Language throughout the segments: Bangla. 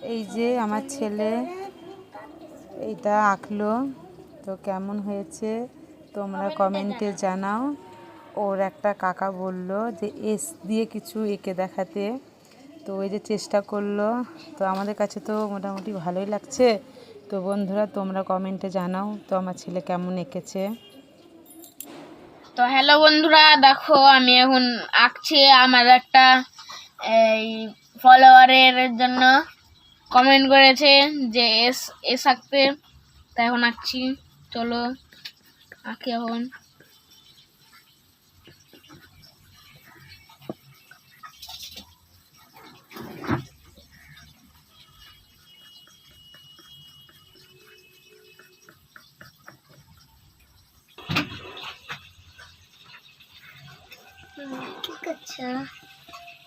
এই যে আমার ছেলে এইটা আঁকলো, তো কেমন হয়েছে তোমরা কমেন্টে জানাও। ওর একটা কাকা বলল যে এস দিয়ে কিছু এঁকে দেখাতে, তো ওই যে চেষ্টা করলো, তো আমাদের কাছে তো মোটামুটি ভালোই লাগছে। তো বন্ধুরা তোমরা কমেন্টে জানাও তো আমার ছেলে কেমন এঁকেছে। তো হ্যালো বন্ধুরা, দেখো আমি এখন আঁকছি। আমার একটা এই ফলোয়ারের জন্য কমেন্ট করেছে যে এস এস আঁকতে, তাই এখন আঁকছি। চলো আঁকি এখন। ঠিক আছে,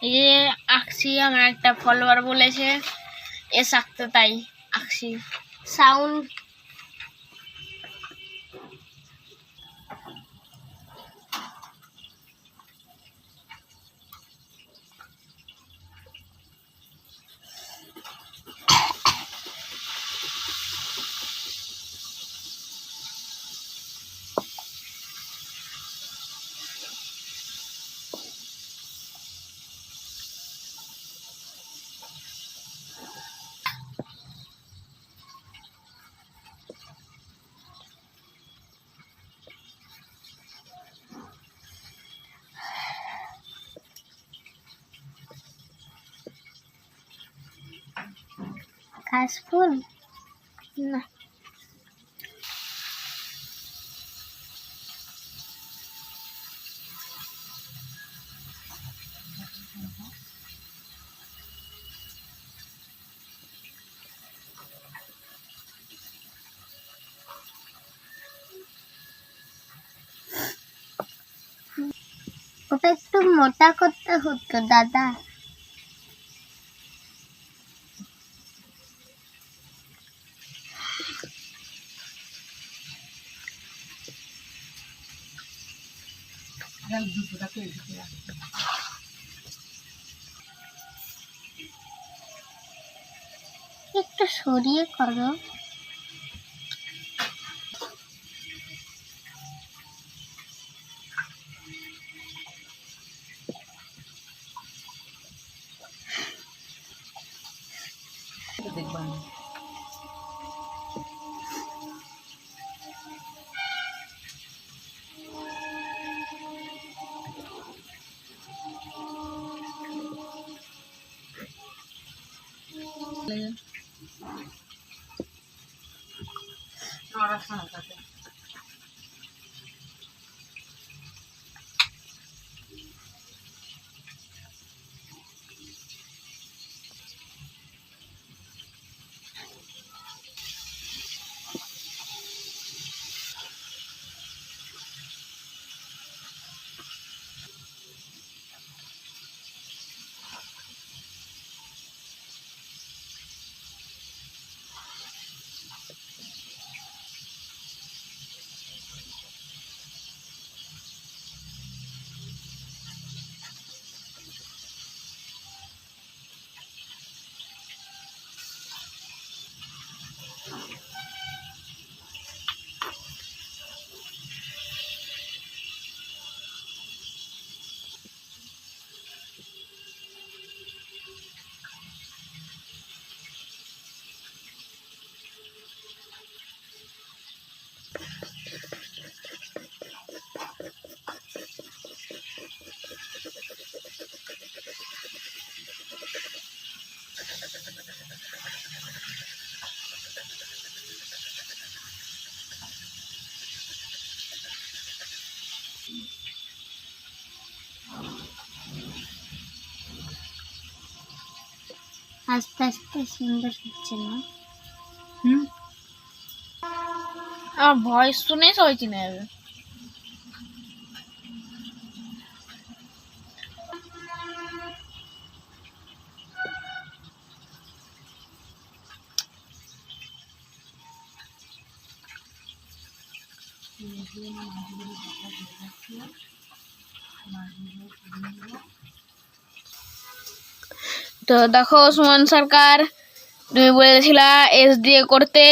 এই যে আঁকছি। আমার একটা ফলোয়ার বলেছে এস আঁকতে, তাই আঁকছি। সাউন্ড কাশফুল না, ওটা একটু মোটা করতে হতো দাদা। একটু সরিয়ে করো। আস্তে আস্তে সুন্দর হচ্ছে না? আমার ভয়েস শুনে সবাই চিনে যাবে। তো দেখো সুমন সরকার তুমি বলেছিলা এস দিয়ে করতে,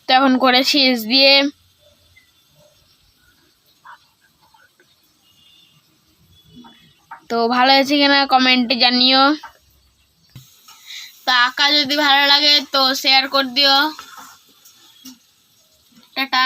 তো এখন করেছি এস দিয়ে। তো ভালো হয়েছে কিনা কমেন্টে জানিও। তো আঁকা যদি ভালো লাগে তো শেয়ার করে দিও। টাটা।